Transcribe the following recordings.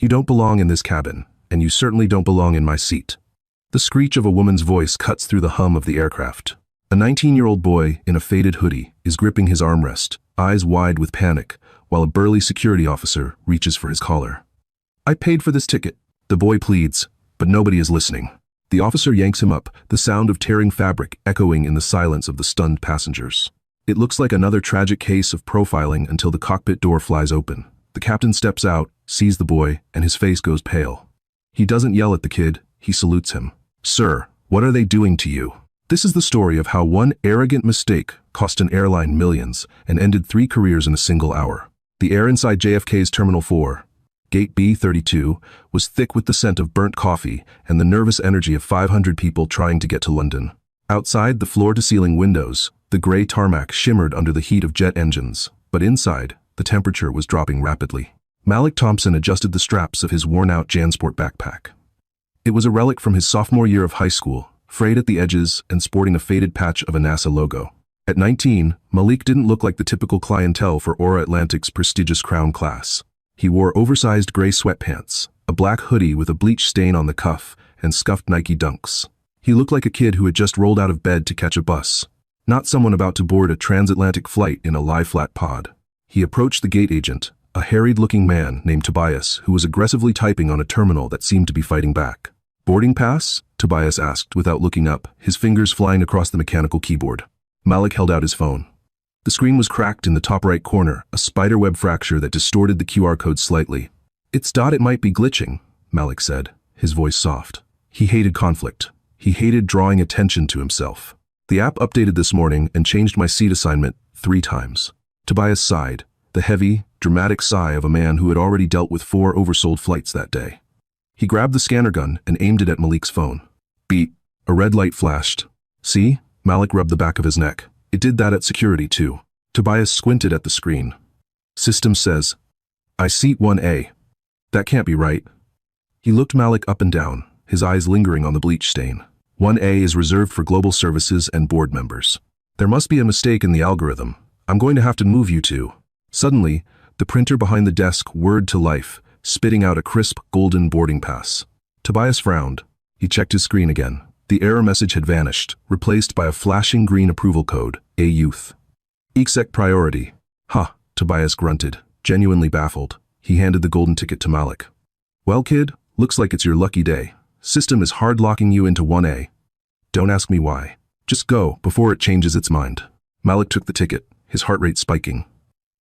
You don't belong in this cabin, and you certainly don't belong in my seat. The screech of a woman's voice cuts through the hum of the aircraft. A 19-year-old boy in a faded hoodie is gripping his armrest, eyes wide with panic, while a burly security officer reaches for his collar. I paid for this ticket, the boy pleads, but nobody is listening. The officer yanks him up, the sound of tearing fabric echoing in the silence of the stunned passengers. It looks like another tragic case of profiling until the cockpit door flies open. The captain steps out, sees the boy, and his face goes pale. He doesn't yell at the kid, he salutes him. Sir, what are they doing to you? This is the story of how one arrogant mistake cost an airline millions and ended 3 careers in a single hour. The air inside JFK's Terminal 4, Gate B32, was thick with the scent of burnt coffee and the nervous energy of 500 people trying to get to London. Outside the floor-to-ceiling windows, the gray tarmac shimmered under the heat of jet engines, but inside, the temperature was dropping rapidly. Malik Thompson adjusted the straps of his worn-out JanSport backpack. It was a relic from his sophomore year of high school, frayed at the edges and sporting a faded patch of a NASA logo. At 19, Malik didn't look like the typical clientele for Aura Atlantic's prestigious Crown class. He wore oversized gray sweatpants, a black hoodie with a bleach stain on the cuff, and scuffed Nike Dunks. He looked like a kid who had just rolled out of bed to catch a bus, not someone about to board a transatlantic flight in a lie-flat pod. He approached the gate agent, a harried-looking man named Tobias, who was aggressively typing on a terminal that seemed to be fighting back. "Boarding pass?" Tobias asked without looking up, his fingers flying across the mechanical keyboard. Malik held out his phone. The screen was cracked in the top right corner, a spiderweb fracture that distorted the QR code slightly. It might be glitching," Malik said, his voice soft. He hated conflict. He hated drawing attention to himself. "The app updated this morning and changed my seat assignment 3 times. Tobias sighed, the heavy, dramatic sigh of a man who had already dealt with 4 oversold flights that day. He grabbed the scanner gun and aimed it at Malik's phone. Beep. A red light flashed. "See?" Malik rubbed the back of his neck. "It did that at security too." Tobias squinted at the screen. "System says, I seat 1A. That can't be right." He looked Malik up and down, his eyes lingering on the bleach stain. 1A is reserved for global services and board members. "There must be a mistake in the algorithm. I'm going to have to move you to." Suddenly, the printer behind the desk whirred to life, spitting out a crisp, golden boarding pass. Tobias frowned. He checked his screen again. The error message had vanished, replaced by a flashing green approval code, A youth. "Exec priority." "Huh," Tobias grunted, genuinely baffled. He handed the golden ticket to Malik. "Well, kid, looks like it's your lucky day. System is hard-locking you into 1A. Don't ask me why. Just go before it changes its mind." Malik took the ticket, his heart rate spiking.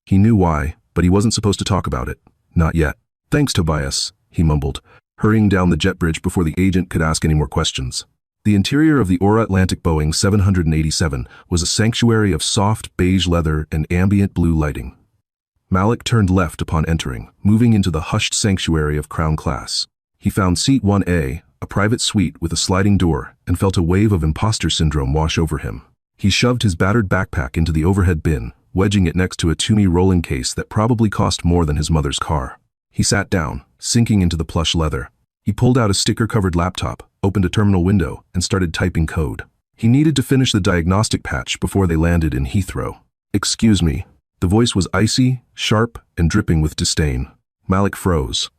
He knew why, but he wasn't supposed to talk about it. Not yet. "Thanks, Tobias," he mumbled, hurrying down the jet bridge before the agent could ask any more questions. The interior of the Aura Atlantic Boeing 787 was a sanctuary of soft beige leather and ambient blue lighting. Malik turned left upon entering, moving into the hushed sanctuary of Crown Class. He found seat 1A, a private suite with a sliding door, and felt a wave of imposter syndrome wash over him. He shoved his battered backpack into the overhead bin, wedging it next to a Toomey rolling case that probably cost more than his mother's car. He sat down, sinking into the plush leather. He pulled out a sticker-covered laptop, opened a terminal window, and started typing code. He needed to finish the diagnostic patch before they landed in Heathrow. "Excuse me." The voice was icy, sharp, and dripping with disdain. Malik froze.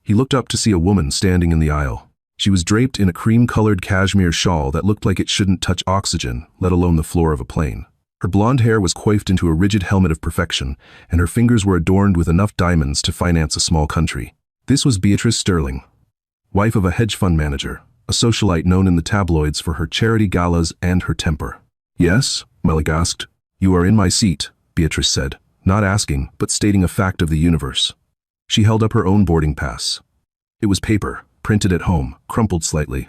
He looked up to see a woman standing in the aisle. She was draped in a cream-colored cashmere shawl that looked like it shouldn't touch oxygen, let alone the floor of a plane. Her blonde hair was coiffed into a rigid helmet of perfection, and her fingers were adorned with enough diamonds to finance a small country. This was Beatrice Sterling, wife of a hedge fund manager, a socialite known in the tabloids for her charity galas and her temper. "Yes?" Malik asked. "You are in my seat," Beatrice said, not asking, but stating a fact of the universe. She held up her own boarding pass. It was paper, printed at home, crumpled slightly.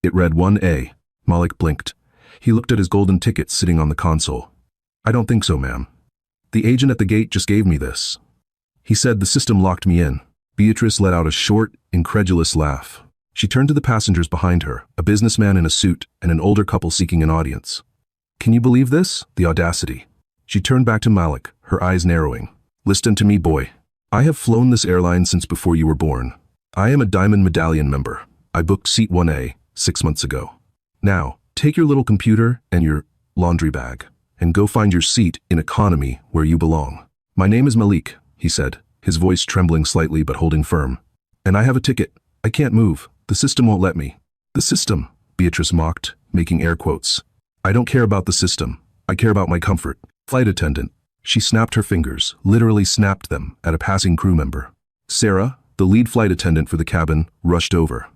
It read 1A. Malik blinked. He looked at his golden ticket sitting on the console. "I don't think so, ma'am. The agent at the gate just gave me this. He said the system locked me in." Beatrice let out a short, incredulous laugh. She turned to the passengers behind her, a businessman in a suit and an older couple seeking an audience. "Can you believe this? The audacity." She turned back to Malik, her eyes narrowing. "Listen to me, boy. I have flown this airline since before you were born. I am a Diamond Medallion member. I booked seat 1A 6 months ago. Now, take your little computer and your laundry bag and go find your seat in economy where you belong." "My name is Malik," he said, his voice trembling slightly but holding firm. And I have a ticket. I can't move. The system won't let me. The system, Beatrice mocked, making air quotes. I don't care about the system. I care about my comfort. Flight attendant. She snapped her fingers, literally snapped them, at a passing crew member. Sarah, the lead flight attendant for the cabin, rushed over.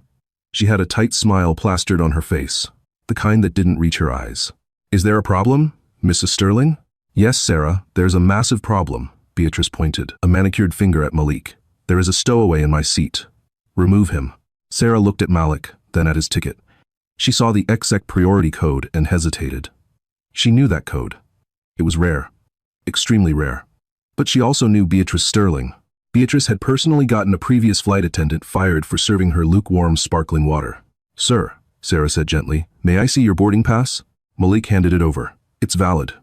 She had a tight smile plastered on her face, the kind that didn't reach her eyes. Is there a problem, Mrs. Sterling? Yes, Sarah, there's a massive problem, Beatrice pointed, a manicured finger at Malik. There is a stowaway in my seat. Remove him. Sarah looked at Malik, then at his ticket. She saw the exec priority code and hesitated. She knew that code. It was rare. Extremely rare. But she also knew Beatrice Sterling. Beatrice had personally gotten a previous flight attendant fired for serving her lukewarm sparkling water. Sir, Sarah said gently, may I see your boarding pass? Malik handed it over. It's valid.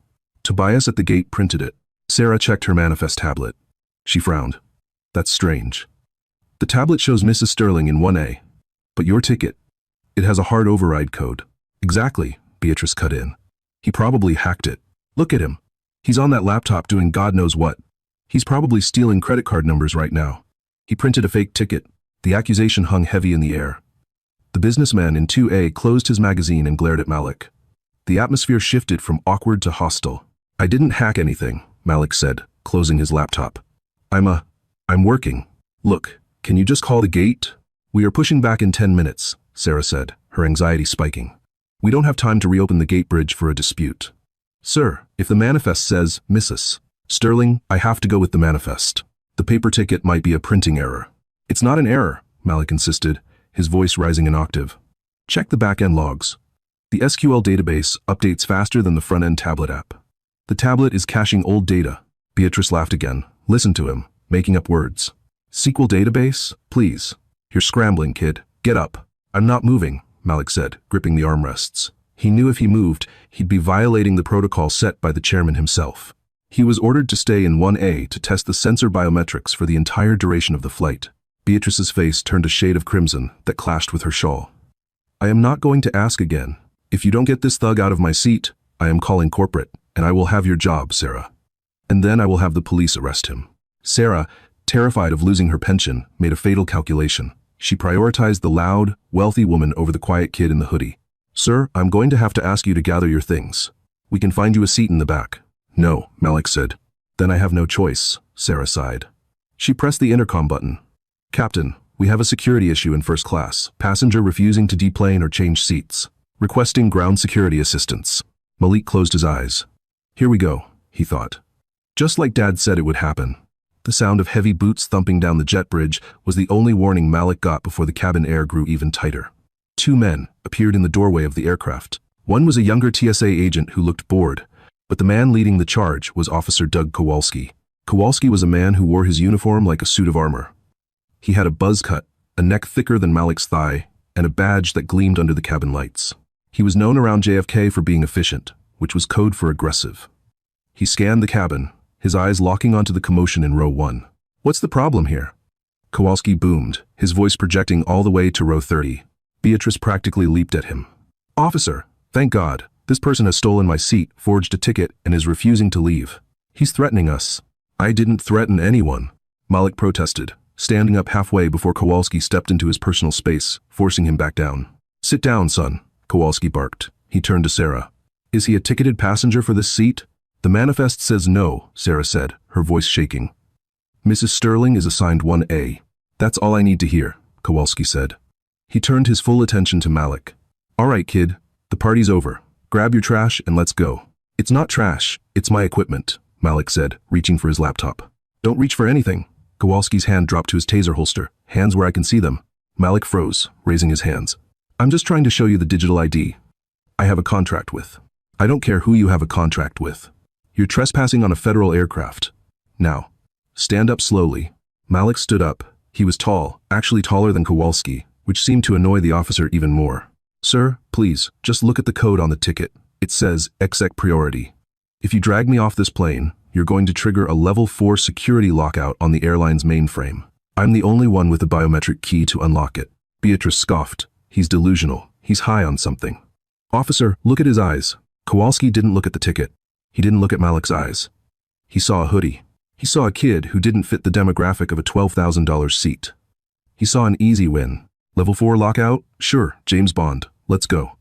Tobias at the gate printed it. Sarah checked her manifest tablet. She frowned. That's strange. The tablet shows Mrs. Sterling in 1A. But your ticket, it has a hard override code. Exactly, Beatrice cut in. He probably hacked it. Look at him. He's on that laptop doing God knows what. He's probably stealing credit card numbers right now. He printed a fake ticket. The accusation hung heavy in the air. The businessman in 2A closed his magazine and glared at Malik. The atmosphere shifted from awkward to hostile. I didn't hack anything, Malik said, closing his laptop. I'm working. Look, can you just call the gate? We are pushing back in 10 minutes, Sarah said, her anxiety spiking. We don't have time to reopen the gate bridge for a dispute. Sir, if the manifest says, Mrs. Sterling, I have to go with the manifest. The paper ticket might be a printing error. It's not an error, Malik insisted, his voice rising an octave. Check the back-end logs. The SQL database updates faster than the front-end tablet app. The tablet is caching old data. Beatrice laughed again. Listen to him, making up words. SQL database? Please. You're scrambling, kid. Get up. I'm not moving, Malik said, gripping the armrests. He knew if he moved, he'd be violating the protocol set by the chairman himself. He was ordered to stay in 1A to test the sensor biometrics for the entire duration of the flight. Beatrice's face turned a shade of crimson that clashed with her shawl. I am not going to ask again. If you don't get this thug out of my seat, I am calling corporate, and I will have your job, Sarah. And then I will have the police arrest him. Sarah, terrified of losing her pension, made a fatal calculation. She prioritized the loud, wealthy woman over the quiet kid in the hoodie. Sir, I'm going to have to ask you to gather your things. We can find you a seat in the back. No, Malik said. Then I have no choice, Sarah sighed. She pressed the intercom button. Captain, we have a security issue in first class. Passenger refusing to deplane or change seats. Requesting ground security assistance. Malik closed his eyes. Here we go, he thought. Just like Dad said it would happen. The sound of heavy boots thumping down the jet bridge was the only warning Malik got before the cabin air grew even tighter. Two men appeared in the doorway of the aircraft. One was a younger TSA agent who looked bored, but the man leading the charge was Officer Doug Kowalski. Kowalski was a man who wore his uniform like a suit of armor. He had a buzz cut, a neck thicker than Malik's thigh, and a badge that gleamed under the cabin lights. He was known around JFK for being efficient, which was code for aggressive. He scanned the cabin, his eyes locking onto the commotion in row 1. What's the problem here? Kowalski boomed, his voice projecting all the way to row 30. Beatrice practically leaped at him. Officer, thank God, this person has stolen my seat, forged a ticket, and is refusing to leave. He's threatening us. I didn't threaten anyone, Malik protested, standing up halfway before Kowalski stepped into his personal space, forcing him back down. Sit down, son, Kowalski barked. He turned to Sarah. Is he a ticketed passenger for this seat? The manifest says no, Sarah said, her voice shaking. Mrs. Sterling is assigned 1A. That's all I need to hear, Kowalski said. He turned his full attention to Malik. All right, kid, the party's over. Grab your trash and let's go. It's not trash, it's my equipment, Malik said, reaching for his laptop. Don't reach for anything. Kowalski's hand dropped to his taser holster, hands where I can see them. Malik froze, raising his hands. I'm just trying to show you the digital ID I have a contract with. I don't care who you have a contract with. You're trespassing on a federal aircraft. Now, stand up slowly. Malik stood up. He was tall, actually taller than Kowalski, which seemed to annoy the officer even more. Sir, please, just look at the code on the ticket. It says exec priority. If you drag me off this plane, you're going to trigger a level 4 security lockout on the airline's mainframe. I'm the only one with a biometric key to unlock it. Beatrice scoffed. He's delusional. He's high on something. Officer, look at his eyes. Kowalski didn't look at the ticket. He didn't look at Malik's eyes. He saw a hoodie. He saw a kid who didn't fit the demographic of a $12,000 seat. He saw an easy win. Level 4 lockout? Sure, James Bond. Let's go.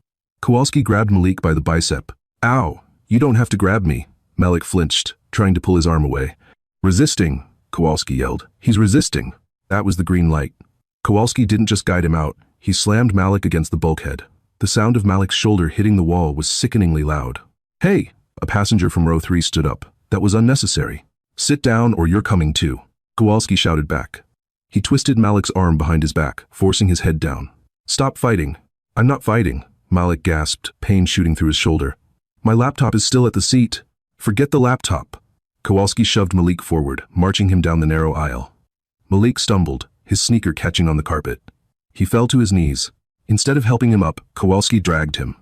Kowalski grabbed Malik by the bicep. Ow, you don't have to grab me. Malik flinched, trying to pull his arm away. Resisting, Kowalski yelled. He's resisting. That was the green light. Kowalski didn't just guide him out, he slammed Malik against the bulkhead. The sound of Malik's shoulder hitting the wall was sickeningly loud. Hey! A passenger from row 3 stood up. That was unnecessary. Sit down or you're coming too. Kowalski shouted back. He twisted Malik's arm behind his back, forcing his head down. Stop fighting. I'm not fighting, Malik gasped, pain shooting through his shoulder. My laptop is still at the seat. Forget the laptop. Kowalski shoved Malik forward, marching him down the narrow aisle. Malik stumbled, his sneaker catching on the carpet. He fell to his knees. Instead of helping him up, Kowalski dragged him.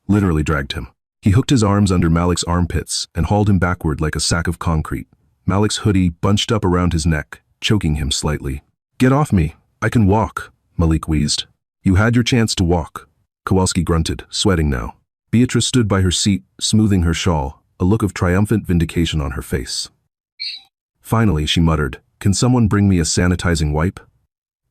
Literally dragged him. He hooked his arms under Malik's armpits and hauled him backward like a sack of concrete. Malik's hoodie bunched up around his neck, choking him slightly. Get off me. I can walk, Malik wheezed. You had your chance to walk. Kowalski grunted, sweating now. Beatrice stood by her seat, smoothing her shawl, a look of triumphant vindication on her face. Finally, she muttered, Can someone bring me a sanitizing wipe?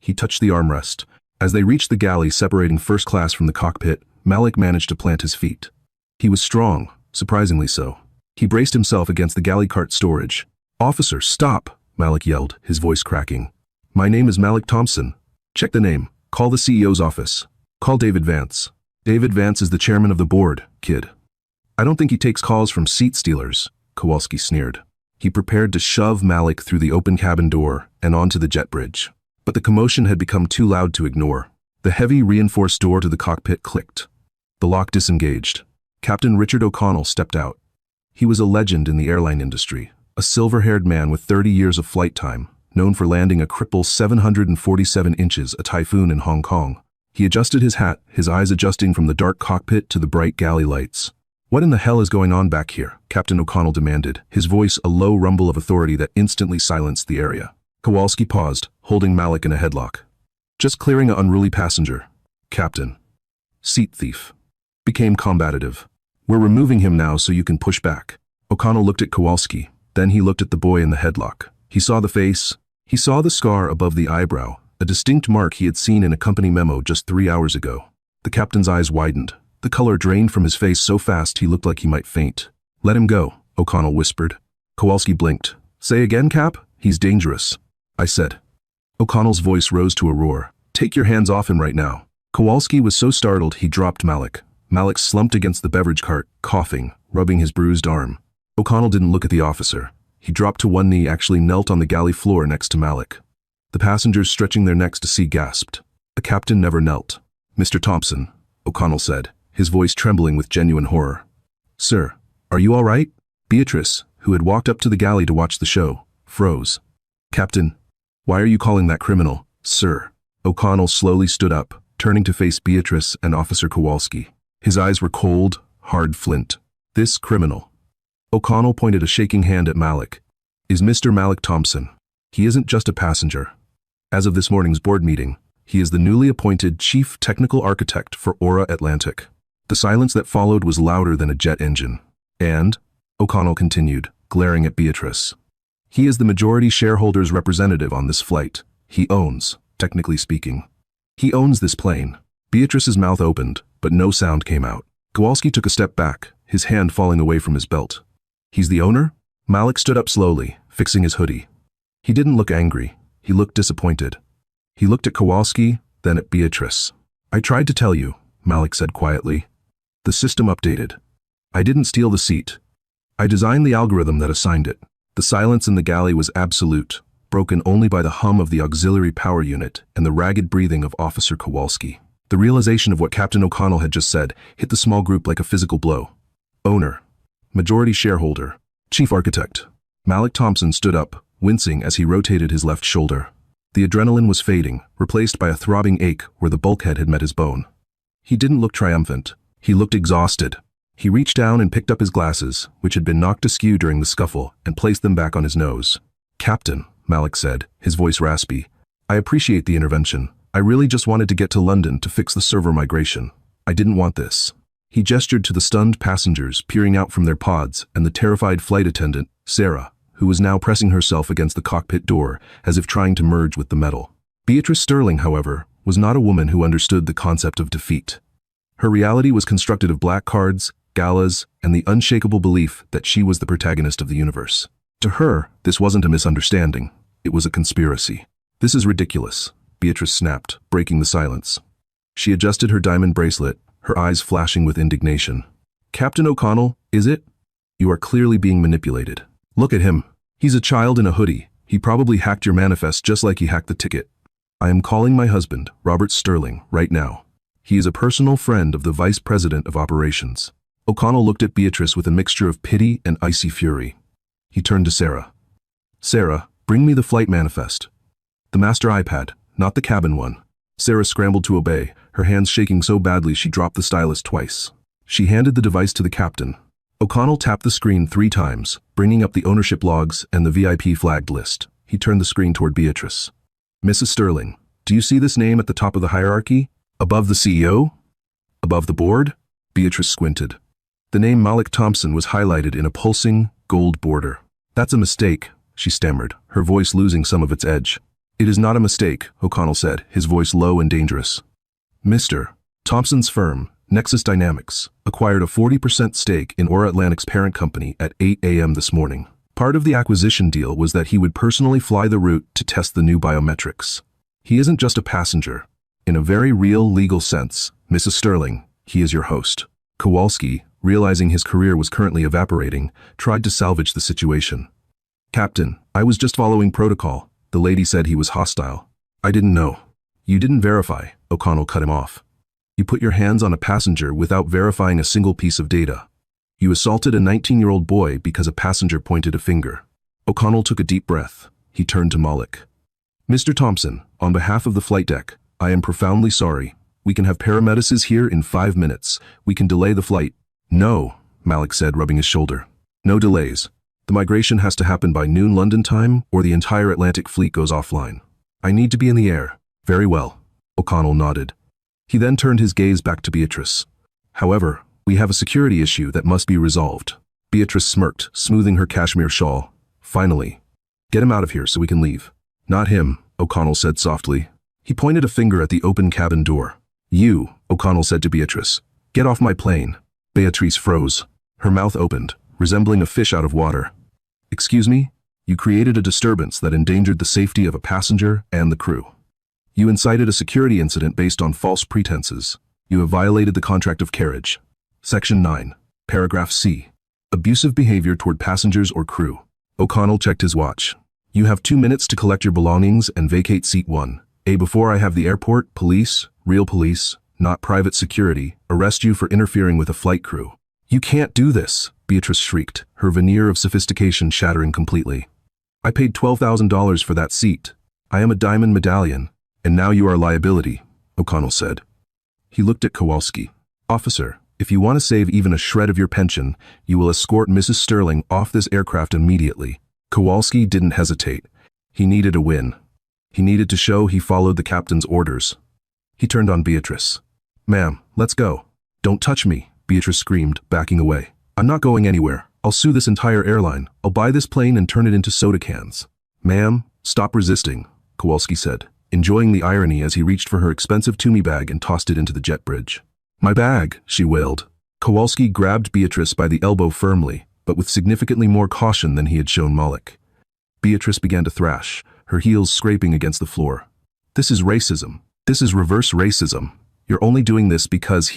He touched the armrest. As they reached the galley separating first class from the cockpit, Malik managed to plant his feet. He was strong, surprisingly so. He braced himself against the galley cart storage. Officer, stop, Malik yelled, his voice cracking. My name is Malik Thompson. Check the name. Call the CEO's office. Call David Vance. David Vance is the chairman of the board, kid. I don't think he takes calls from seat stealers, Kowalski sneered. He prepared to shove Malik through the open cabin door and onto the jet bridge. But the commotion had become too loud to ignore. The heavy reinforced door to the cockpit clicked. The lock disengaged. Captain Richard O'Connell stepped out. He was a legend in the airline industry, a silver-haired man with 30 years of flight time, known for landing a cripple 747 inches a Typhoon in Hong Kong. He adjusted his hat, his eyes adjusting from the dark cockpit to the bright galley lights. What in the hell is going on back here? Captain O'Connell demanded, his voice a low rumble of authority that instantly silenced the area. Kowalski paused, holding Malik in a headlock. Just clearing an unruly passenger. Captain. Seat thief. Became combative. We're removing him now so you can push back. O'Connell looked at Kowalski, then he looked at the boy in the headlock. He saw the face. He saw the scar above the eyebrow, a distinct mark he had seen in a company memo just 3 hours ago. The captain's eyes widened. The color drained from his face so fast he looked like he might faint. Let him go, O'Connell whispered. Kowalski blinked. Say again, Cap? He's dangerous. I said. O'Connell's voice rose to a roar. Take your hands off him right now. Kowalski was so startled he dropped Malik. Malik slumped against the beverage cart, coughing, rubbing his bruised arm. O'Connell didn't look at the officer. He dropped to one knee, actually knelt on the galley floor next to Malik. The passengers stretching their necks to see gasped. The captain never knelt. Mr. Thompson, O'Connell said, his voice trembling with genuine horror. Sir, are you all right? Beatrice, who had walked up to the galley to watch the show, froze. Captain, why are you calling that criminal, sir? O'Connell slowly stood up, turning to face Beatrice and Officer Kowalski. His eyes were cold, hard flint. This criminal. O'Connell pointed a shaking hand at Malik. Is Mr. Malik Thompson. He isn't just a passenger. As of this morning's board meeting, he is the newly appointed Chief Technical Architect for Aura Atlantic. The silence that followed was louder than a jet engine. And, O'Connell continued, glaring at Beatrice. He is the majority shareholder's representative on this flight. He owns, technically speaking. He owns this plane. Beatrice's mouth opened, but no sound came out. Kowalski took a step back, his hand falling away from his belt. He's the owner? Malik stood up slowly, fixing his hoodie. He didn't look angry. He looked disappointed. He looked at Kowalski, then at Beatrice. I tried to tell you, Malik said quietly. The system updated. I didn't steal the seat. I designed the algorithm that assigned it. The silence in the galley was absolute, broken only by the hum of the auxiliary power unit and the ragged breathing of Officer Kowalski. The realization of what Captain O'Connell had just said hit the small group like a physical blow. Owner. Majority shareholder. Chief architect. Malik Thompson stood up, wincing as he rotated his left shoulder. The adrenaline was fading, replaced by a throbbing ache where the bulkhead had met his bone. He didn't look triumphant. He looked exhausted. He reached down and picked up his glasses, which had been knocked askew during the scuffle, and placed them back on his nose. Captain, Malik said, his voice raspy. I appreciate the intervention. I really just wanted to get to London to fix the server migration. I didn't want this. He gestured to the stunned passengers peering out from their pods and the terrified flight attendant, Sarah, who was now pressing herself against the cockpit door as if trying to merge with the metal. Beatrice Sterling, however, was not a woman who understood the concept of defeat. Her reality was constructed of black cards, galas, and the unshakable belief that she was the protagonist of the universe. To her, this wasn't a misunderstanding. It was a conspiracy. "This is ridiculous," Beatrice snapped, breaking the silence. She adjusted her diamond bracelet, her eyes flashing with indignation. "Captain O'Connell, is it? You are clearly being manipulated. Look at him. He's a child in a hoodie. He probably hacked your manifest just like he hacked the ticket. I am calling my husband, Robert Sterling, right now. He is a personal friend of the Vice President of Operations." O'Connell looked at Beatrice with a mixture of pity and icy fury. He turned to Sarah. "Sarah, bring me the flight manifest. The master iPad, not the cabin one." Sarah scrambled to obey, her hands shaking so badly she dropped the stylus twice. She handed the device to the captain. O'Connell tapped the screen 3 times, bringing up the ownership logs and the VIP flagged list. He turned the screen toward Beatrice. "Mrs. Sterling, do you see this name at the top of the hierarchy? Above the CEO? Above the board?" Beatrice squinted. The name Malik Thompson was highlighted in a pulsing, gold border. "That's a mistake," she stammered, her voice losing some of its edge. "It is not a mistake," O'Connell said, his voice low and dangerous. "Mr. Thompson's firm, Nexus Dynamics, acquired a 40% stake in Aura Atlantic's parent company at 8 a.m. this morning. Part of the acquisition deal was that he would personally fly the route to test the new biometrics. He isn't just a passenger. In a very real legal sense, Mrs. Sterling, he is your host." Kowalski, realizing his career was currently evaporating, tried to salvage the situation. "Captain, I was just following protocol." The lady said he was hostile. "I didn't know." "You didn't verify," O'Connell cut him off. "You put your hands on a passenger without verifying a single piece of data. You assaulted a 19-year-old boy because a passenger pointed a finger." O'Connell took a deep breath. He turned to Malik. "Mr. Thompson, on behalf of the flight deck, I am profoundly sorry. We can have paramedics here in 5 minutes. We can delay the flight." "No," Malik said, rubbing his shoulder. "No delays. The migration has to happen by noon London time or the entire Atlantic fleet goes offline. I need to be in the air." "Very well," O'Connell nodded. He then turned his gaze back to Beatrice. "However, we have a security issue that must be resolved." Beatrice smirked, smoothing her cashmere shawl. "Finally. Get him out of here so we can leave." "Not him," O'Connell said softly. He pointed a finger at the open cabin door. "You," O'Connell said to Beatrice. "Get off my plane." Beatrice froze. Her mouth opened, resembling a fish out of water. "Excuse me? You created a disturbance that endangered the safety of a passenger and the crew. You incited a security incident based on false pretenses. You have violated the contract of carriage. Section 9, Paragraph C. Abusive behavior toward passengers or crew." O'Connell checked his watch. "You have 2 minutes to collect your belongings and vacate seat 1A before I have the airport, police, real police, not private security, arrest you for interfering with a flight crew." "You can't do this," Beatrice shrieked, her veneer of sophistication shattering completely. "I paid $12,000 for that seat. I am a diamond medallion, and now you are a liability," O'Connell said. He looked at Kowalski. "Officer, if you want to save even a shred of your pension, you will escort Mrs. Sterling off this aircraft immediately." Kowalski didn't hesitate. He needed a win. He needed to show he followed the captain's orders. He turned on Beatrice. "Ma'am, let's go." "Don't touch me," Beatrice screamed, backing away. "I'm not going anywhere. I'll sue this entire airline. I'll buy this plane and turn it into soda cans." "Ma'am, stop resisting," Kowalski said, enjoying the irony as he reached for her expensive Toomey bag and tossed it into the jet bridge. "My bag," she wailed. Kowalski grabbed Beatrice by the elbow firmly, but with significantly more caution than he had shown Malik. Beatrice began to thrash, her heels scraping against the floor. "This is racism. This is reverse racism. You're only doing this because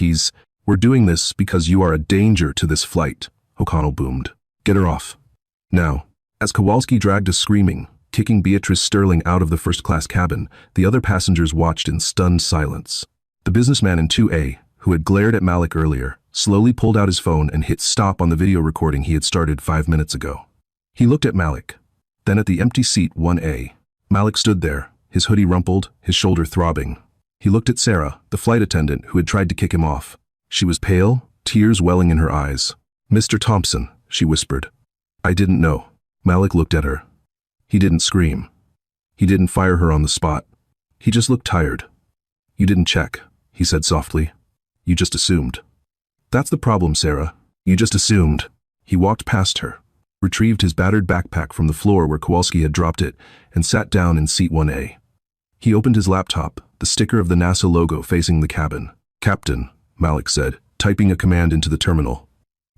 We're doing this because you are a danger to this flight," O'Connell boomed. "Get her off. Now." As Kowalski dragged us screaming, kicking Beatrice Sterling out of the first-class cabin, the other passengers watched in stunned silence. The businessman in 2A, who had glared at Malik earlier, slowly pulled out his phone and hit stop on the video recording he had started 5 minutes ago. He looked at Malik, then at the empty seat 1A. Malik stood there, his hoodie rumpled, his shoulder throbbing. He looked at Sarah, the flight attendant who had tried to kick him off. She was pale, tears welling in her eyes. "Mr. Thompson," she whispered. "I didn't know." Malik looked at her. He didn't scream. He didn't fire her on the spot. He just looked tired. "You didn't check," he said softly. "You just assumed." "That's the problem, Sarah. You just assumed." He walked past her, retrieved his battered backpack from the floor where Kowalski had dropped it, and sat down in seat 1A. He opened his laptop, the sticker of the NASA logo facing the cabin. "Captain," Malik said, typing a command into the terminal.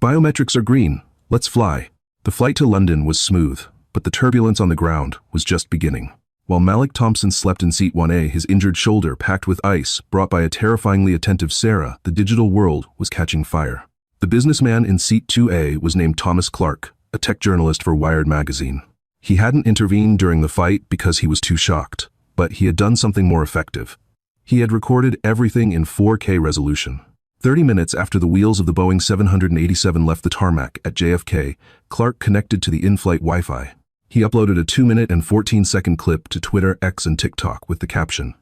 "Biometrics are green. Let's fly." The flight to London was smooth, but the turbulence on the ground was just beginning. While Malik Thompson slept in seat 1A, his injured shoulder packed with ice brought by a terrifyingly attentive Sarah, the digital world was catching fire. The businessman in seat 2A was named Thomas Clark, a tech journalist for Wired magazine. He hadn't intervened during the fight because he was too shocked, but he had done something more effective. He had recorded everything in 4K resolution. 30 minutes after the wheels of the Boeing 787 left the tarmac at JFK, Clark connected to the in-flight Wi-Fi. He uploaded a 2-minute and 14-second clip to Twitter, X, and TikTok with the caption,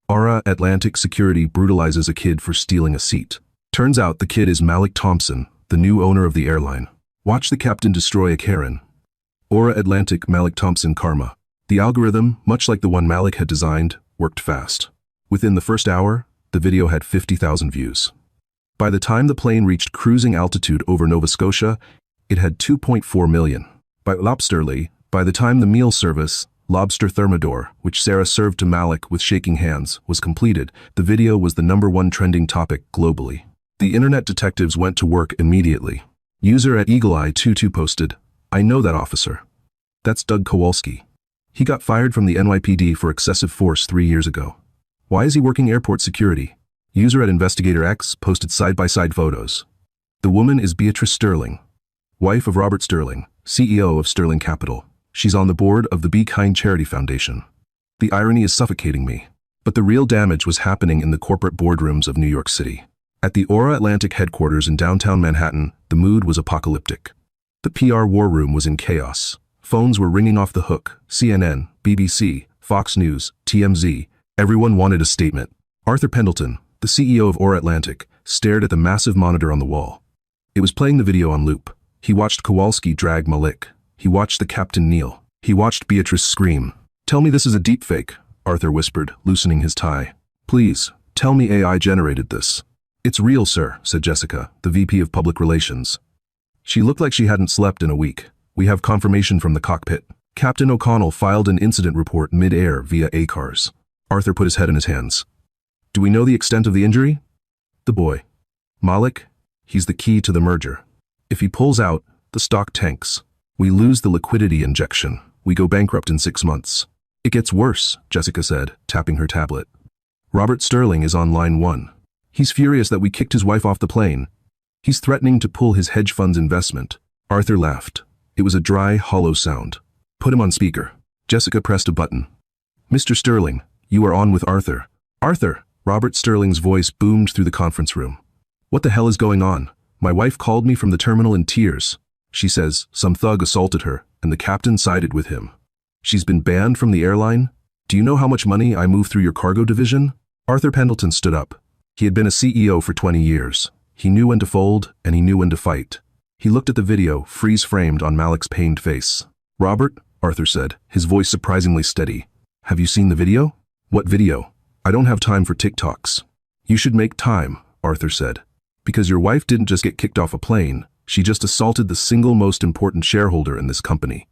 "Aura Atlantic Security brutalizes a kid for stealing a seat." Turns out the kid is Malik Thompson, the new owner of the airline. Watch the captain destroy a Karen. Aura Atlantic Malik Thompson karma. The algorithm, much like the one Malik had designed, worked fast. Within the first hour, the video had 50,000 views. By the time the plane reached cruising altitude over Nova Scotia, it had 2.4 million. By the time the meal service, Lobster Thermidor, which Sarah served to Malik with shaking hands, was completed, the video was the #1 trending topic globally. The internet detectives went to work immediately. User at EagleEye22 posted, "I know that officer. That's Doug Kowalski. He got fired from the NYPD for excessive force 3 years ago. Why is he working airport security?" User at Investigator X posted side-by-side photos. The woman is Beatrice Sterling, wife of Robert Sterling, CEO of Sterling Capital. She's on the board of the Be Kind Charity Foundation. The irony is suffocating me. But the real damage was happening in the corporate boardrooms of New York City. At the Aura Atlantic headquarters in downtown Manhattan, the mood was apocalyptic. The PR war room was in chaos. Phones were ringing off the hook. CNN, BBC, Fox News, TMZ. Everyone wanted a statement. Arthur Pendleton, the CEO of Aura Atlantic, stared at the massive monitor on the wall. It was playing the video on loop. He watched Kowalski drag Malik. He watched the captain kneel. He watched Beatrice scream. "Tell me this is a deepfake," Arthur whispered, loosening his tie. "Please, tell me AI generated this." "It's real, sir," said Jessica, the VP of Public Relations. She looked like she hadn't slept in a week. "We have confirmation from the cockpit." Captain O'Connell filed an incident report mid-air via ACARS. Arthur put his head in his hands. "Do we know the extent of the injury?" "The boy. Malik, he's the key to the merger. If he pulls out, the stock tanks. We lose the liquidity injection. We go bankrupt in 6 months." "It gets worse," Jessica said, tapping her tablet. "Robert Sterling is on line 1. He's furious that we kicked his wife off the plane. He's threatening to pull his hedge fund's investment." Arthur laughed. It was a dry, hollow sound. "Put him on speaker." Jessica pressed a button. "Mr. Sterling, you are on with Arthur." "Arthur!" Robert Sterling's voice boomed through the conference room. "What the hell is going on? My wife called me from the terminal in tears. She says some thug assaulted her, and the captain sided with him. She's been banned from the airline. Do you know how much money I move through your cargo division?" Arthur Pendleton stood up. He had been a CEO for 20 years. He knew when to fold, and he knew when to fight. He looked at the video, freeze-framed on Malik's pained face. "Robert," Arthur said, his voice surprisingly steady. "Have you seen the video?" "What video? I don't have time for TikToks." "You should make time," Arthur said. "Because your wife didn't just get kicked off a plane, she just assaulted the single most important shareholder in this company.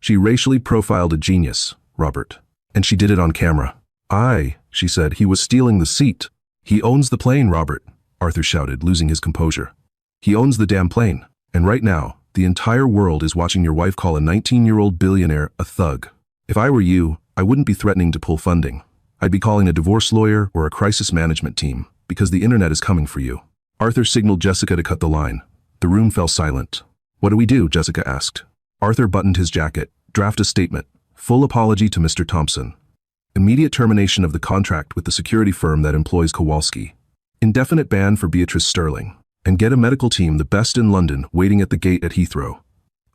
She racially profiled a genius, Robert. And she did it on camera." "Aye," she said, "he was stealing the seat." "He owns the plane, Robert," Arthur shouted, losing his composure. "He owns the damn plane. And right now, the entire world is watching your wife call a 19-year-old billionaire a thug. If I were you, I wouldn't be threatening to pull funding. I'd be calling a divorce lawyer or a crisis management team, because the internet is coming for you." Arthur signaled Jessica to cut the line. The room fell silent. "What do we do?" Jessica asked. Arthur buttoned his jacket. "Draft a statement. Full apology to Mr. Thompson. Immediate termination of the contract with the security firm that employs Kowalski. Indefinite ban for Beatrice Sterling. And get a medical team, the best in London, waiting at the gate at Heathrow.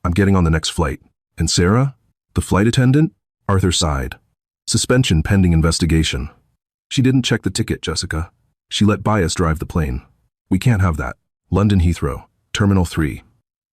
I'm getting on the next flight. And Sarah? The flight attendant?" Arthur sighed. "Suspension pending investigation." "She didn't check the ticket, Jessica. She let bias drive the plane. We can't have that." London Heathrow, Terminal 3.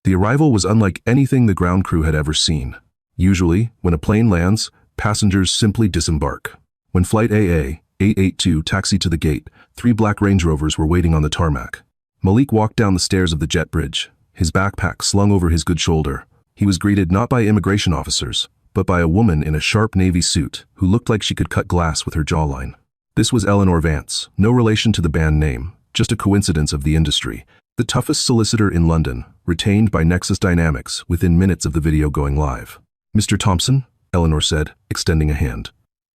The arrival was unlike anything the ground crew had ever seen. Usually, when a plane lands, passengers simply disembark. When Flight AA 882 taxied to the gate, 3 black Range Rovers were waiting on the tarmac. Malik walked down the stairs of the jet bridge, his backpack slung over his good shoulder. He was greeted not by immigration officers, but by a woman in a sharp navy suit who looked like she could cut glass with her jawline. This was Eleanor Vance, no relation to the band name, just a coincidence of the industry. The toughest solicitor in London, retained by Nexus Dynamics within minutes of the video going live. "Mr. Thompson," Eleanor said, extending a hand.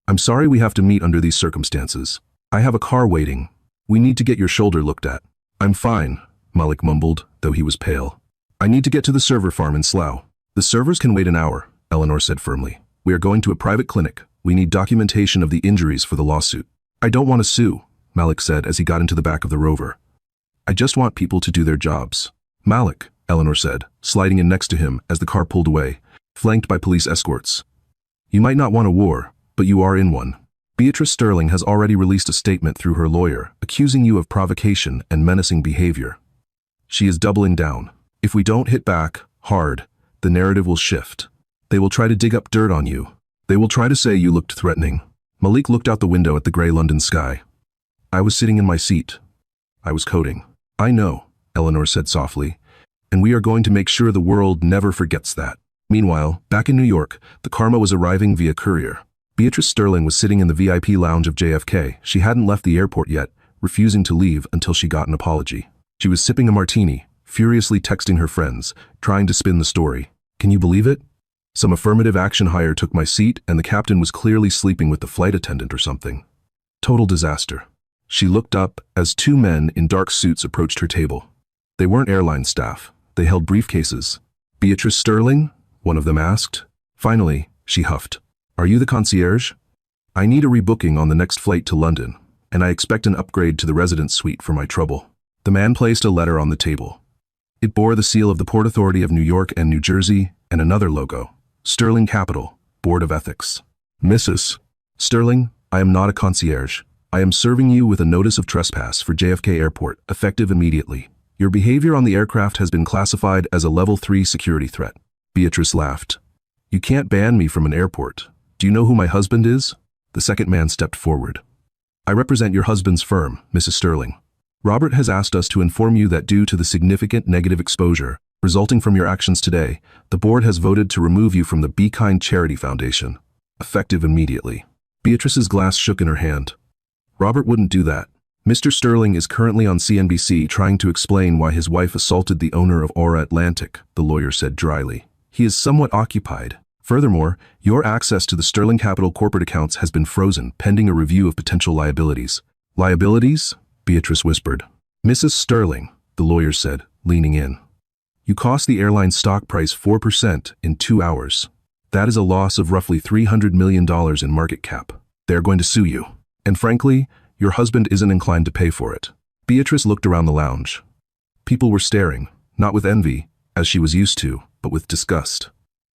"I'm sorry we have to meet under these circumstances. I have a car waiting. We need to get your shoulder looked at." "I'm fine," Malik mumbled, though he was pale. "I need to get to the server farm in Slough." "The servers can wait an hour," Eleanor said firmly. "We are going to a private clinic. We need documentation of the injuries for the lawsuit." "I don't want to sue," Malik said as he got into the back of the Rover. "I just want people to do their jobs." "Malik," Eleanor said, sliding in next to him as the car pulled away, flanked by police escorts. "You might not want a war, but you are in one. Beatrice Sterling has already released a statement through her lawyer, accusing you of provocation and menacing behavior. She is doubling down. If we don't hit back hard, the narrative will shift. They will try to dig up dirt on you. They will try to say you looked threatening." Malik looked out the window at the gray London sky. "I was sitting in my seat. I was coding." "I know," Eleanor said softly, "and we are going to make sure the world never forgets that." Meanwhile, back in New York, the karma was arriving via courier. Beatrice Sterling was sitting in the VIP lounge of JFK. She hadn't left the airport yet, refusing to leave until she got an apology. She was sipping a martini, furiously texting her friends, trying to spin the story. "Can you believe it? Some affirmative action hire took my seat and the captain was clearly sleeping with the flight attendant or something. Total disaster." She looked up as two men in dark suits approached her table. They weren't airline staff. They held briefcases. "Beatrice Sterling?" one of them asked. Finally, she huffed. "Are you the concierge? I need a rebooking on the next flight to London, and I expect an upgrade to the residence suite for my trouble." The man placed a letter on the table. It bore the seal of the Port Authority of New York and New Jersey and another logo. Sterling Capital, Board of Ethics. "Mrs. Sterling, I am not a concierge. I am serving you with a notice of trespass for JFK Airport, effective immediately. Your behavior on the aircraft has been classified as a Level 3 security threat." Beatrice laughed. "You can't ban me from an airport. Do you know who my husband is?" The second man stepped forward. "I represent your husband's firm, Mrs. Sterling. Robert has asked us to inform you that due to the significant negative exposure resulting from your actions today, the board has voted to remove you from the Be Kind Charity Foundation, effective immediately." Beatrice's glass shook in her hand. "Robert wouldn't do that. Mr. Sterling is currently on CNBC trying to explain why his wife assaulted the owner of Aura Atlantic," the lawyer said dryly. "He is somewhat occupied. Furthermore, your access to the Sterling Capital corporate accounts has been frozen pending a review of potential liabilities." "Liabilities?" Beatrice whispered. "Mrs. Sterling," the lawyer said, leaning in. "You cost the airline's stock price 4% in 2 hours. That is a loss of roughly $300 million in market cap. They are going to sue you. And frankly, your husband isn't inclined to pay for it." Beatrice looked around the lounge. People were staring, not with envy, as she was used to, but with disgust.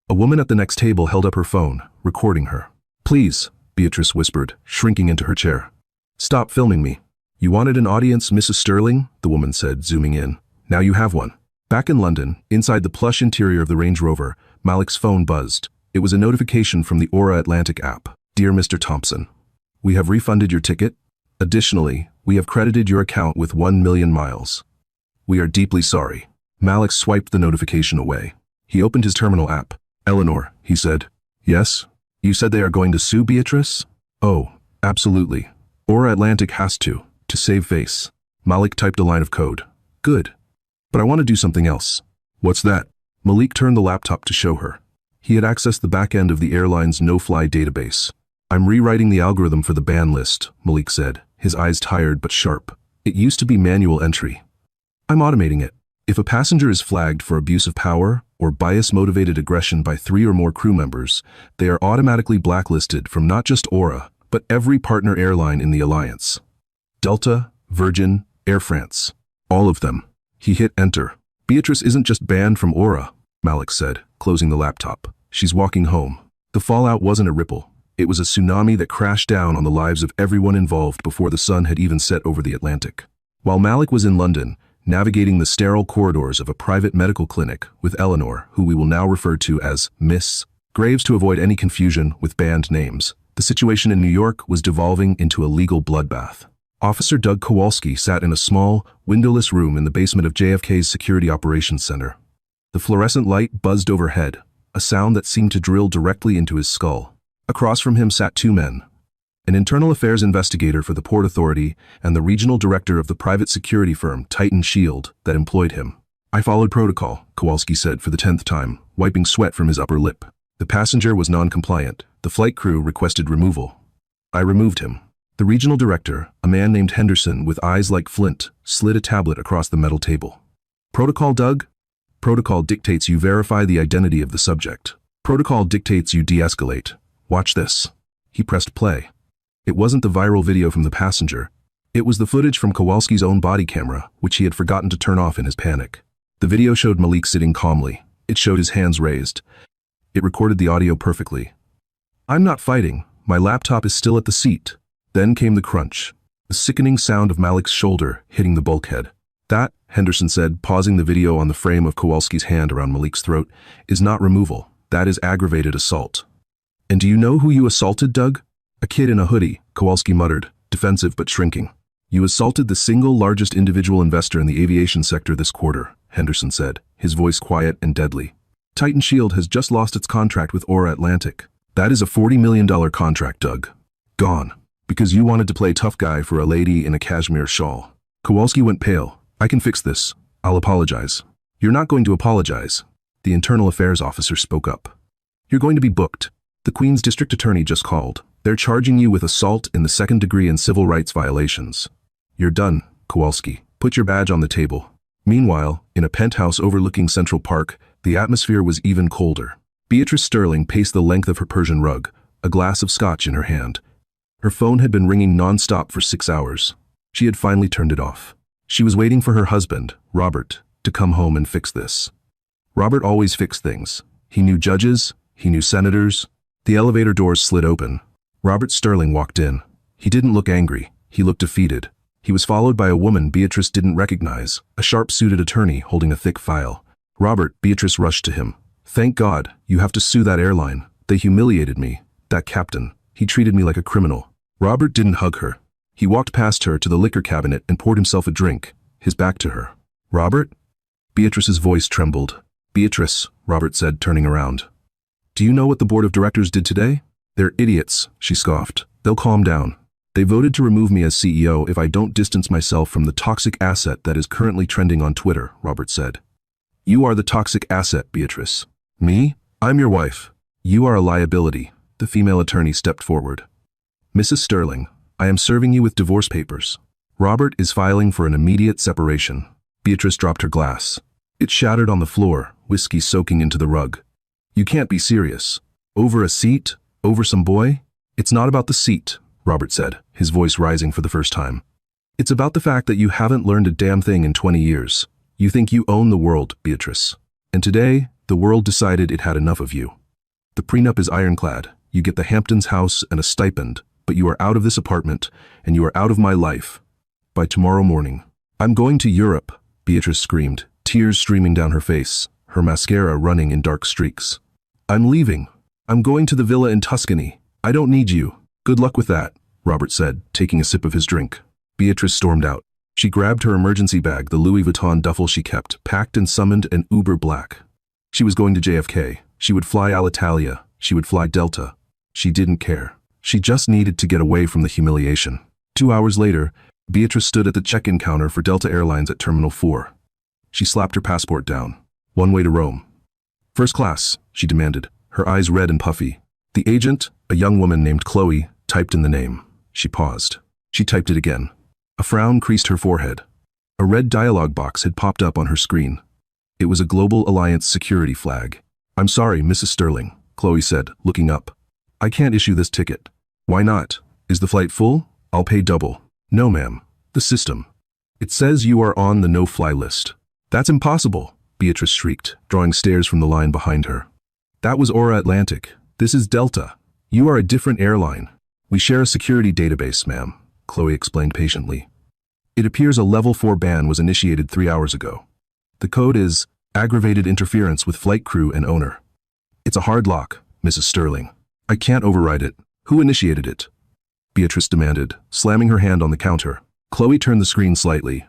A woman at the next table held up her phone, recording her. "Please," Beatrice whispered, shrinking into her chair. "Stop filming me." "You wanted an audience, Mrs. Sterling?" the woman said, zooming in. "Now you have one." Back in London, inside the plush interior of the Range Rover, Malik's phone buzzed. It was a notification from the Aura Atlantic app. "Dear Mr. Thompson, we have refunded your ticket. Additionally, we have credited your account with 1 million miles. We are deeply sorry." Malik swiped the notification away. He opened his terminal app. "Eleanor," he said. "Yes? You said they are going to sue Beatrice?" "Oh, absolutely. Aura Atlantic has to save face." Malik typed a line of code. "Good. But I want to do something else." "What's that?" Malik turned the laptop to show her. He had accessed the back end of the airline's no-fly database. "I'm rewriting the algorithm for the ban list," Malik said, his eyes tired but sharp. "It used to be manual entry. I'm automating it. If a passenger is flagged for abuse of power or bias-motivated aggression by 3 or more crew members, they are automatically blacklisted from not just Aura, but every partner airline in the alliance. Delta, Virgin, Air France. All of them." He hit enter. "Beatrice isn't just banned from Aura," Malik said, closing the laptop. "She's walking home." The fallout wasn't a ripple. It was a tsunami that crashed down on the lives of everyone involved before the sun had even set over the Atlantic. While Malik was in London, navigating the sterile corridors of a private medical clinic with Eleanor, who we will now refer to as Miss Graves to avoid any confusion with band names, the situation in New York was devolving into a legal bloodbath. Officer Doug Kowalski sat in a small, windowless room in the basement of JFK's Security Operations Center. The fluorescent light buzzed overhead, a a sound that seemed to drill directly into his skull. Across from him sat two men, an internal affairs investigator for the Port Authority and the regional director of the private security firm Titan Shield that employed him. "I followed protocol," Kowalski said for the 10th time, wiping sweat from his upper lip. "The passenger was non-compliant. The flight crew requested removal. I removed him." The regional director, a man named Henderson with eyes like flint, slid a tablet across the metal table. "Protocol, Doug? Protocol dictates you verify the identity of the subject. Protocol dictates you de-escalate. Watch this." He pressed play. It wasn't the viral video from the passenger. It was the footage from Kowalski's own body camera, which he had forgotten to turn off in his panic. The video showed Malik sitting calmly. It showed his hands raised. It recorded the audio perfectly. "I'm not fighting. My laptop is still at the seat." Then came the crunch, the sickening sound of Malik's shoulder hitting the bulkhead. "That," Henderson said, pausing the video on the frame of Kowalski's hand around Malik's throat, "is not removal. That is aggravated assault." "And do you know who you assaulted, Doug?" "A kid in a hoodie," Kowalski muttered, defensive but shrinking. "You assaulted the single largest individual investor in the aviation sector this quarter," Henderson said, his voice quiet and deadly. "Titan Shield has just lost its contract with Aura Atlantic. That is a $40 million contract, Doug. Gone. Because you wanted to play tough guy for a lady in a cashmere shawl." Kowalski went pale. "I can fix this. I'll apologize." "You're not going to apologize." The internal affairs officer spoke up. "You're going to be booked. The Queen's district attorney just called. They're charging you with assault in the second degree and civil rights violations." "You're done, Kowalski. Put your badge on the table." Meanwhile, in a penthouse overlooking Central Park, the atmosphere was even colder. Beatrice Sterling paced the length of her Persian rug, a glass of scotch in her hand. Her phone had been ringing non-stop for 6 hours. She had finally turned it off. She was waiting for her husband, Robert, to come home and fix this. Robert always fixed things. He knew judges, he knew senators. The elevator doors slid open. Robert Sterling walked in. He didn't look angry, he looked defeated. He was followed by a woman Beatrice didn't recognize, a sharp-suited attorney holding a thick file. "Robert," Beatrice rushed to him. "Thank God, you have to sue that airline. They humiliated me. That captain. He treated me like a criminal." Robert didn't hug her. He walked past her to the liquor cabinet and poured himself a drink, his back to her. "Robert?" Beatrice's voice trembled. "Beatrice," Robert said, turning around. "Do you know what the board of directors did today?" "They're idiots," she scoffed. "They'll calm down. They voted to remove me as CEO if I don't distance myself from the toxic asset that is currently trending on Twitter," Robert said. "You are the toxic asset, Beatrice." "Me? I'm your wife." "You are a liability." The female attorney stepped forward. "Mrs. Sterling, I am serving you with divorce papers. Robert is filing for an immediate separation." Beatrice dropped her glass. It shattered on the floor, whiskey soaking into the rug. "You can't be serious. Over a seat? Over some boy?" "It's not about the seat," Robert said, his voice rising for the first time. "It's about the fact that you haven't learned a damn thing in 20 years. You think you own the world, Beatrice. And today, the world decided it had enough of you. The prenup is ironclad. You get the Hamptons house and a stipend, but you are out of this apartment, and you are out of my life. By tomorrow morning." "I'm going to Europe," Beatrice screamed, tears streaming down her face, her mascara running in dark streaks. "I'm leaving. I'm going to the villa in Tuscany. I don't need you." "Good luck with that," Robert said, taking a sip of his drink. Beatrice stormed out. She grabbed her emergency bag, the Louis Vuitton duffel she kept, packed and summoned an Uber Black. She was going to JFK. She would fly Alitalia. She would fly Delta. She didn't care. She just needed to get away from the humiliation. 2 hours later, Beatrice stood at the check-in counter for Delta Airlines at Terminal 4. She slapped her passport down. One way to Rome. "First class," she demanded, her eyes red and puffy. The agent, a young woman named Chloe, typed in the name. She paused. She typed it again. A frown creased her forehead. A red dialog box had popped up on her screen. It was a Global Alliance security flag. "I'm sorry, Mrs. Sterling," Chloe said, looking up. "I can't issue this ticket." "Why not? Is the flight full? I'll pay double." "No, ma'am. The system. It says you are on the no-fly list." "That's impossible," Beatrice shrieked, drawing stairs from the line behind her. "That was Aura Atlantic. This is Delta. You are a different airline. We share a security database, ma'am," Chloe explained patiently. "It appears a Level 4 ban was initiated 3 hours ago. The code is aggravated interference with flight crew and owner. It's a hard lock, Mrs. Sterling. I can't override it." "Who initiated it?" Beatrice demanded, slamming her hand on the counter. Chloe turned the screen slightly.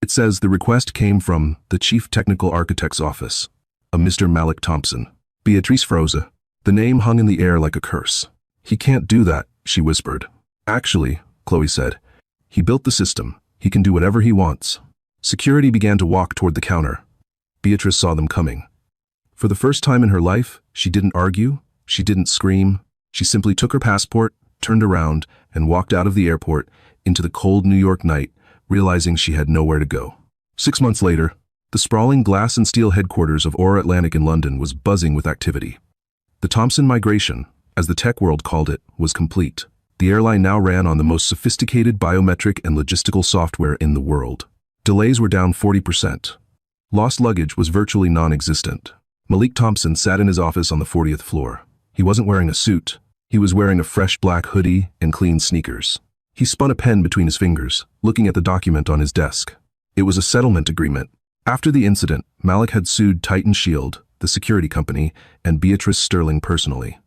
"It says the request came from the Chief Technical Architect's office, a Mr. Malik Thompson." Beatrice froze. The name hung in the air like a curse. He can't do that, she whispered. Actually, Chloe said. He built the system. He can do whatever he wants. Security began to walk toward the counter. Beatrice saw them coming. For the first time in her life, she didn't argue, she didn't scream. She simply took her passport, turned around, and walked out of the airport into the cold New York night, realizing she had nowhere to go. 6 months later, the sprawling glass and steel headquarters of Aura Atlantic in London was buzzing with activity. The Thompson migration, as the tech world called it, was complete. The airline now ran on the most sophisticated biometric and logistical software in the world. Delays were down 40%. Lost luggage was virtually non-existent. Malik Thompson sat in his office on the 40th floor. He wasn't wearing a suit. He was wearing a fresh black hoodie and clean sneakers. He spun a pen between his fingers, looking at the document on his desk. It was a settlement agreement. After the incident, Malik had sued Titan Shield, the security company, and Beatrice Sterling personally.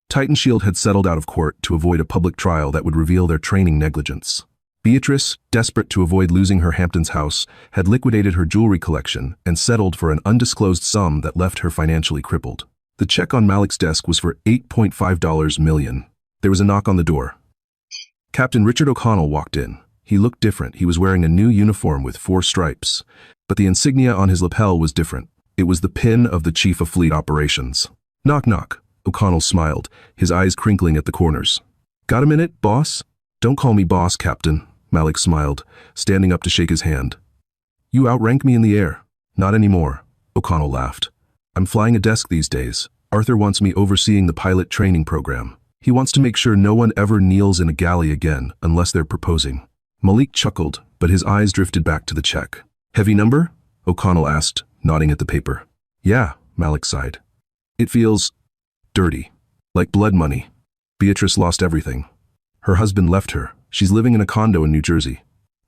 Titan Shield had settled out of court to avoid a public trial that would reveal their training negligence. Beatrice, desperate to avoid losing her Hamptons house, had liquidated her jewelry collection and settled for an undisclosed sum that left her financially crippled. The check on Malik's desk was for $8.5 million. There was a knock on the door. Captain Richard O'Connell walked in. He looked different. He was wearing a new uniform with 4 stripes. But the insignia on his lapel was different. It was the pin of the Chief of Fleet Operations. Knock, knock. O'Connell smiled, his eyes crinkling at the corners. Got a minute, boss? Don't call me boss, Captain. Malik smiled, standing up to shake his hand. You outrank me in the air. Not anymore. O'Connell laughed. I'm flying a desk these days. Arthur wants me overseeing the pilot training program. He wants to make sure no one ever kneels in a galley again unless they're proposing. Malik chuckled, but his eyes drifted back to the check. Heavy number? O'Connell asked, nodding at the paper. Yeah, Malik sighed. It feels dirty. Like blood money. Beatrice lost everything. Her husband left her. She's living in a condo in New Jersey.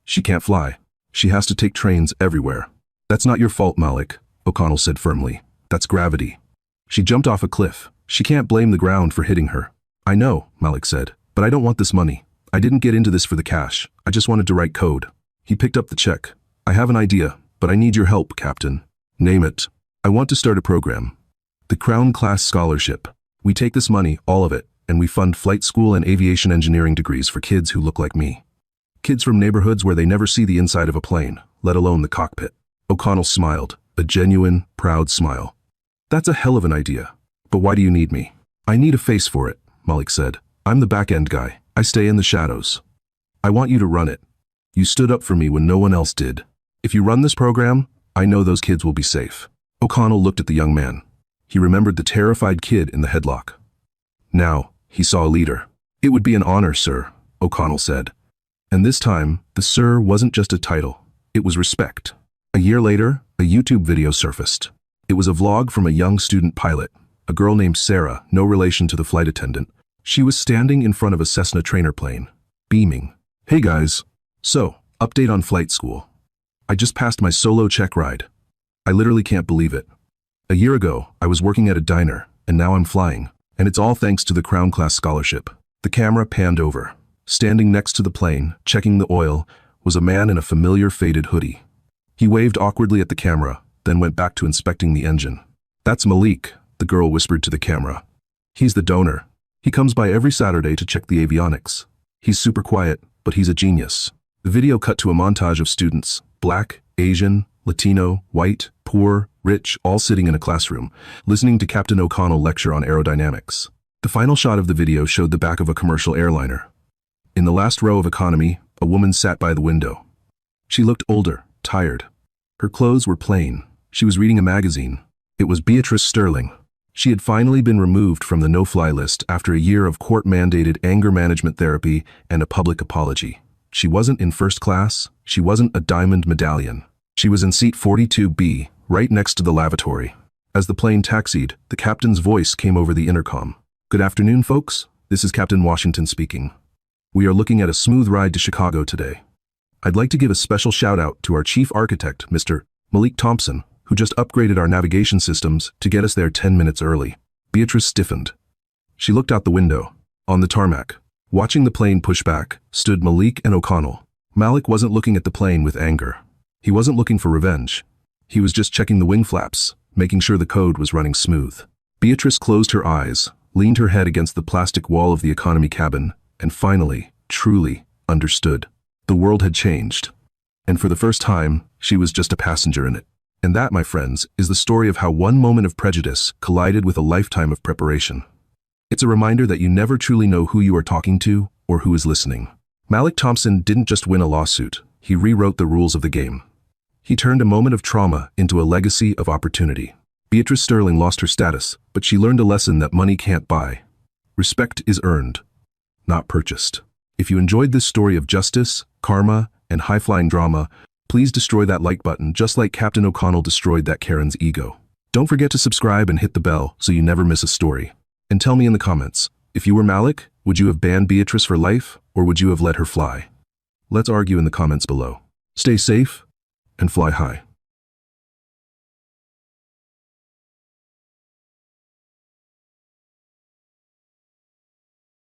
She can't fly. She has to take trains everywhere. That's not your fault, Malik, O'Connell said firmly. That's gravity. She jumped off a cliff. She can't blame the ground for hitting her. I know, Malik said, but I don't want this money. I didn't get into this for the cash. I just wanted to write code. He picked up the check. I have an idea, but I need your help, Captain. Name it. I want to start a program. The Crown Class Scholarship. We take this money, all of it, and we fund flight school and aviation engineering degrees for kids who look like me. Kids from neighborhoods where they never see the inside of a plane, let alone the cockpit. O'Connell smiled, a genuine, proud smile. That's a hell of an idea. But why do you need me? I need a face for it, Malik said. I'm the back-end guy. I stay in the shadows. I want you to run it. You stood up for me when no one else did. If you run this program, I know those kids will be safe. O'Connell looked at the young man. He remembered the terrified kid in the headlock. Now, he saw a leader. It would be an honor, sir, O'Connell said. And this time, the sir wasn't just a title. It was respect. A year later, a YouTube video surfaced. It was a vlog from a young student pilot, a girl named Sarah, no relation to the flight attendant. She was standing in front of a Cessna trainer plane, beaming. Hey guys. So, update on flight school. I just passed my solo check ride. I literally can't believe it. A year ago, I was working at a diner, and now I'm flying. And it's all thanks to the Crown Class Scholarship. The camera panned over. Standing next to the plane, checking the oil, was a man in a familiar faded hoodie. He waved awkwardly at the camera, then went back to inspecting the engine. That's Malik, the girl whispered to the camera. He's the donor. He comes by every Saturday to check the avionics. He's super quiet, but he's a genius. The video cut to a montage of students, black, Asian, Latino, white, poor, rich, all sitting in a classroom, listening to Captain O'Connell lecture on aerodynamics. The final shot of the video showed the back of a commercial airliner. In the last row of economy, a woman sat by the window. She looked older, tired. Her clothes were plain. She was reading a magazine. It was Beatrice Sterling. She had finally been removed from the no-fly list after a year of court-mandated anger management therapy and a public apology. She wasn't in first class. She wasn't a diamond medallion. She was in seat 42B, right next to the lavatory. As the plane taxied, the captain's voice came over the intercom. Good afternoon, folks. This is Captain Washington speaking. We are looking at a smooth ride to Chicago today. I'd like to give a special shout-out to our chief architect, Mr. Malik Thompson, who just upgraded our navigation systems to get us there 10 minutes early. Beatrice stiffened. She looked out the window. On the tarmac, watching the plane push back, stood Malik and O'Connell. Malik wasn't looking at the plane with anger. He wasn't looking for revenge. He was just checking the wing flaps, making sure the code was running smooth. Beatrice closed her eyes, leaned her head against the plastic wall of the economy cabin, and finally, truly, understood. The world had changed. And for the first time, she was just a passenger in it. And that, my friends, is the story of how one moment of prejudice collided with a lifetime of preparation. It's a reminder that you never truly know who you are talking to or who is listening. Malik Thompson didn't just win a lawsuit, he rewrote the rules of the game. He turned a moment of trauma into a legacy of opportunity. Beatrice Sterling lost her status, but she learned a lesson that money can't buy. Respect is earned, not purchased. If you enjoyed this story of justice, karma, and high-flying drama, please destroy that like button just like Captain O'Connell destroyed that Karen's ego. Don't forget to subscribe and hit the bell so you never miss a story. And tell me in the comments, if you were Malik, would you have banned Beatrice for life, or would you have let her fly? Let's argue in the comments below. Stay safe and fly high.